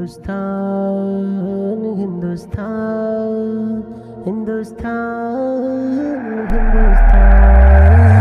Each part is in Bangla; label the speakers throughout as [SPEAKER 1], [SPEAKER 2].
[SPEAKER 1] हिंदुस्तान हिंदुस्तान हिंदुस्तान हिंदुस्तान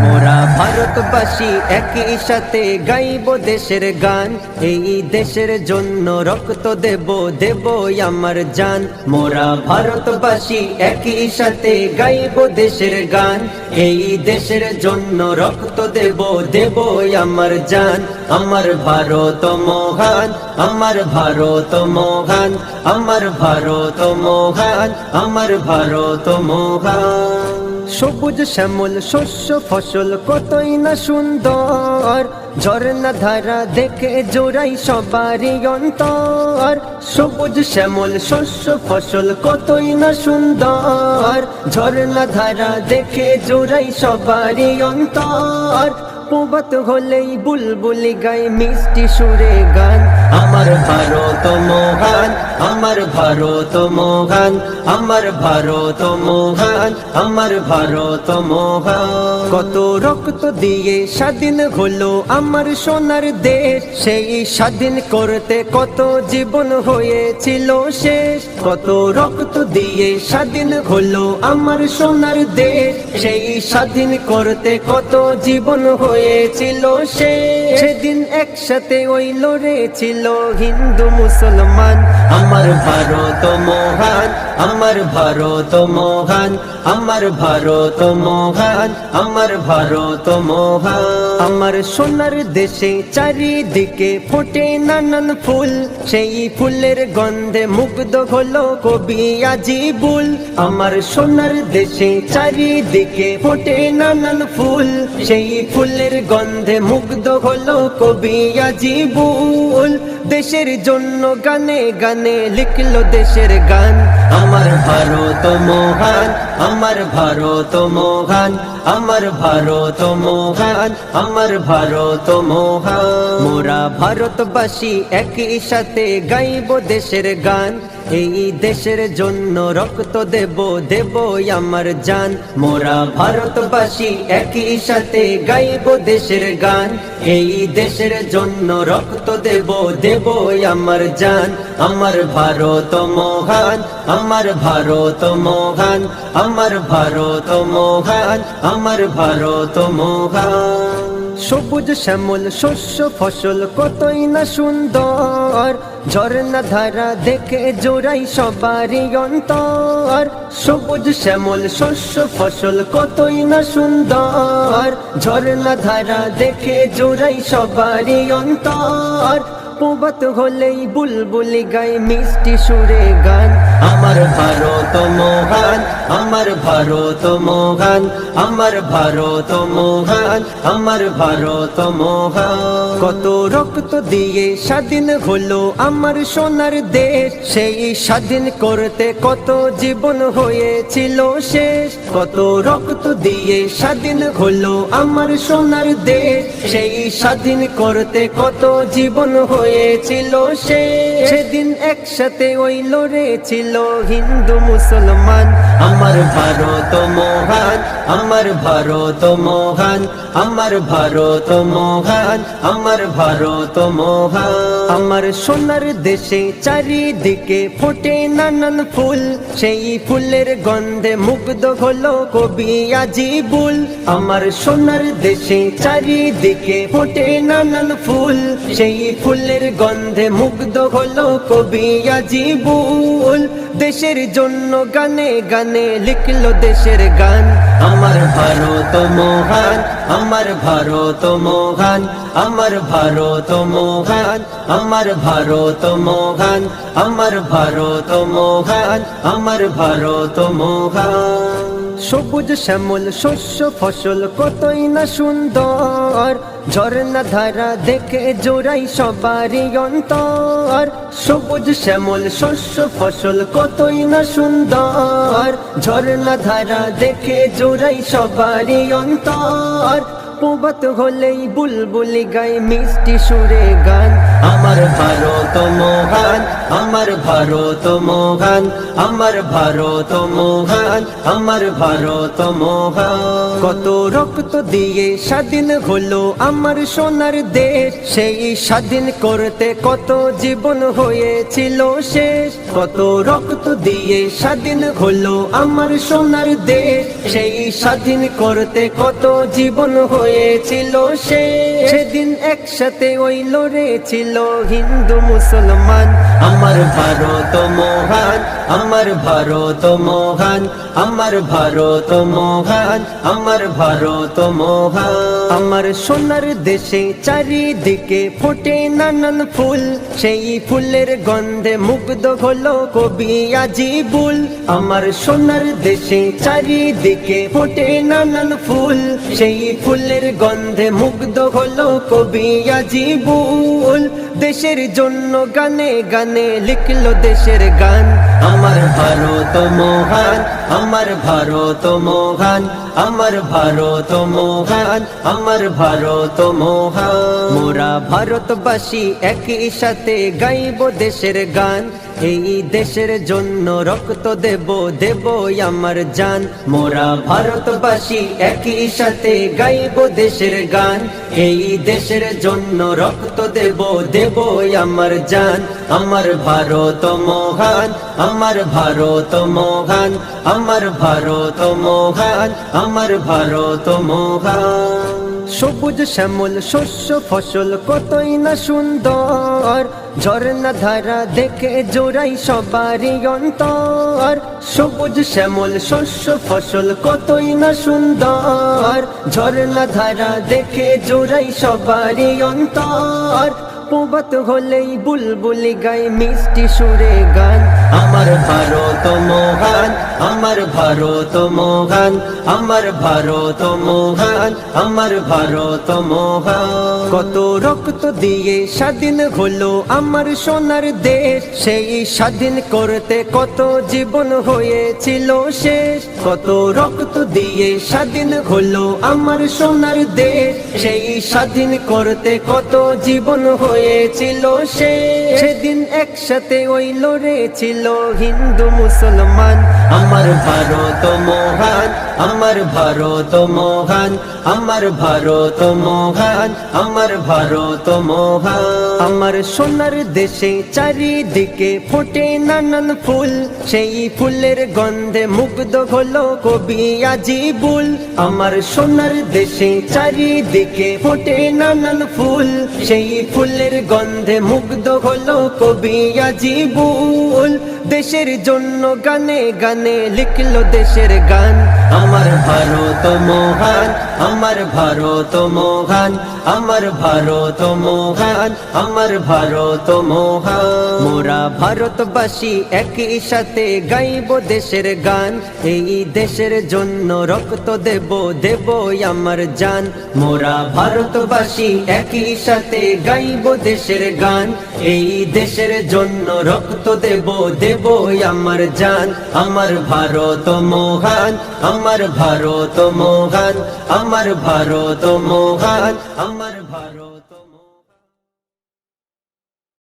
[SPEAKER 2] মোরা ভারতবাসী একই সাথে গাইব দেশের গান, এই দেশের জন্য রক্ত দেব দেব আমার জান। মোরা ভারতবাসী একই সাথে গাইব দেশের গান, এই দেশের জন্য রক্ত দেব দেব আমার জান। আমার ভারত মহান, আমার ভারত মহান, আমার ভারত মহান, আমার ভারত মহান। সবুজ শ্যামল শস্য ফসল কতই না সুন্দর, ঝর্ণা ধারা দেখে জোড়াই সবারই অন্তর। সবুজ শ্যামল শস্য ফসল কতই না সুন্দর, ঝর্ণা ধারা দেখে জোড়াই সবারই অন্তর। প্রভাত হলেই বুলবুলি গায় মিষ্টি সুরে গান। আমার ভারত মহান, আমার ভারত মহান, আমার ভারত মহান, আমার ভারত মহান। কত রক্ত দিয়ে স্বাধীন হলো আমার সোনার দেশ, সেই স্বাধীন করতে কত জীবন হয়েছিল শেষ। কত রক্ত দিয়ে স্বাধীন হলো আমার সোনার দেশ, সেই স্বাধীন করতে কত জীবন হয়েছিল শেষ। সেদিন একসাথে ওই লড়েছিল হিন্দু মুসলমান। আমার ভারত মহান, আমার ভারত মহান, আমার ভারত মহান, আমার ভারত মহান। আমার সোনার দেশে চারিদিকে ফোটে নানান ফুল, সেই ফুলের গন্ধে মুগ্ধ হলো কবি আজিবুল। আমার সোনার দেশে চারিদিকে ফোটে নানান ফুল, সেই ফুলের গন্ধে মুগ্ধ হলো কবি আজিবুল। দেশের জন্য গানে গানে লিখলো দেশের গান। আমার ভারত মহান, আমার ভারত মহান, আমার ভারত মহান, আমার ভারত মহান। মোরা ভারতবাসী একই সাথে গাইব দেশের গান, এই দেশের জন্য রক্ত দেব দেব আমার জান। মোরা ভারতবাসী একই সাথে গাইব দেশের গান, এই দেশের জন্য রক্ত দেব দেব আমার জান। আমার ভারত মহান, আমার ভারত মহান, আমার ভারত মহান, আমার ভারত মহান। সবুজ শ্যামল শস্য ফসল কতই না সুন্দর, ঝর্ণা ধারা দেখে জোড়াই সবারই অন্তর। সবুজ শ্যামল শস্য ফসল কতই না সুন্দর, ঝর্ণা ধারা দেখে জোড়াই সবারই অন্তর। প্রভাত হলেই বুলবুলি গায় মিষ্টি সুরে গান। আমার ভারত মহান, আমার ভারত মহান, আমার ভারত মহান, আমার ভারত মহান। কত রক্ত দিয়ে স্বাধীন হলো আমার সোনার দেশ, সেই স্বাধীন করতে কত জীবন হয়েছিল শেষ। কত রক্ত দিয়ে স্বাধীন হলো আমার সোনার দেশ, সেই স্বাধীন করতে কত জীবন হয়েছিল শেষ। সেদিন একসাথে ওই লড়েছিল হিন্দু মুসলমান। আমার ভারত মহান, আমার ভারত মহান, আমার ভারত মহান, আমার ভারত মহান। আমার সোনার দেশে চারিদিকে ফোটে নানান ফুল, সেই ফুলের গন্ধে মুগ্ধ হলো কবি আজিবুল। আমার সোনার দেশে চারিদিকে ফোটে নানান ফুল, সেই ফুলের গন্ধে মুগ্ধ হলো কবি আজিবুল। দেশের জন্য গানে গানে লিখলো দেশের গান। আমার ভারত মহান, আমার ভারত মহান, আমার ভারত মহান, আমার ভারত মহান, আমার ভারত মহান, আমার ভারত মহান। সবুজ শ্যামল শস্য ফসল কতই না সুন্দর, ঝর্ণা ধারা দেখে জোড়াই সবারই অন্তর। সবুজ শ্যামল শস্য ফসল কতই না সুন্দর, ঝর্ণা ধারা দেখে জোড়াই সবারই অন্তর। প্রভাত হলেই বুলবুলি গায় মিষ্টি সুরে গান। আমার আমার ভারত মহান, আমার ভারত মহান, আমার ভারত মহান, আমার ভারত মহান। কত রক্ত দিয়ে স্বাধীন হলো আমার সোনার দেশ, সেই স্বাধীন করতে কত জীবন হয়েছিল শেষ। কত রক্ত দিয়ে স্বাধীন হলো আমার সোনার দেশ, সেই স্বাধীন করতে কত জীবন হয়েছিল শেষ। সেদিন একসাথে ওই লড়েছিল হিন্দু মুসলমান। আমার ভারত মহান, আমার ভারত মহান, আমার ভারত মহান, আমার ভারত মহান। আমার সোনার দেশে চারিদিকে ফোটে নানান ফুল, সেই ফুলের গন্ধে মুগ্ধ হলো কবি আজিবুল। আমার সোনার দেশে চারিদিকে ফোটে নানান ফুল, সেই ফুলের গন্ধে মুগ্ধ হলো কবি আজিবুল। দেশের জন্য গানে গানে লিখলো দেশের গান। আমার ভারত মহান, আমার ভারত মহান, আমার ভারত মহান, আমার ভারত মহান। মোরা ভারতবাসী একই সাথে গাইব দেশের গান, এই দেশের জন্য রক্ত দেব দেব আমার জান। মোরা ভারতবাসী একই সাথে গাইব দেশের গান, এই দেশের জন্য রক্ত দেব দেব আমার জান। আমার ভারত মহান, আমার ভারত মহান, আমার ভারত মহান, আমার ভারত মহান। সবুজ শ্যামল শস্য ফসল কতই না সুন্দর, ঝর্ণা ধারা দেখে জোড়াই সবারই অন্তর। সবুজ শ্যামল শস্য ফসল কতই না সুন্দর, ঝর্ণা ধারা দেখে জোড়াই সবারই অন্তর। প্রভাত হলেই বুলবুলি গায় মিষ্টি সুরে গান। আমার ভারত মহান, আমার ভারত মহান, আমার ভারত মহান, আমার ভারত মহান। কত রক্ত দিয়ে স্বাধীন হলো আমার সোনার দেশ, সেই স্বাধীন করতে কত জীবন হয়েছিল শেষ। কত রক্ত দিয়ে স্বাধীন হলো আমার সোনার দেশ, সেই স্বাধীন করতে কত জীবন হয়েছিল শেষ। সেদিন একসাথে ওই লড়েছিল হিন্দু মুসলমান। আমার ভারত মহান, আমার ভারত মহান, আমার ভারত মহান, আমার ভারত মহান। আমার সোনার দেশে চারিদিকে ফোটে নানান ফুল, সেই ফুলের গন্ধে মুগ্ধ হলো কবি আজিবুল। আমার সোনার দেশে চারিদিকে ফোটে নানান ফুল, সেই ফুলের গন্ধে মুগ্ধ হলো কবি আজিবুল। দেশের জন্য গানে গানে লিখলো দেশের গান। আমার ভারত মহান, আমার ভারত মহান, আমার ভারত মহান, আমার ভারত মহান। মোরা ভারতবাসী একই সাথে গাইব দেশের গান, এই দেশের জন্য রক্ত দেব দেব আমার জান। মোরা ভারতবাসী একই সাথে গাইব দেশের গান, এই দেশের জন্য রক্ত দেব দেব আমার জান। আমার ভারত মহান, আমার ভারত মহান, আমার ভারত মহান, আমার ভারত।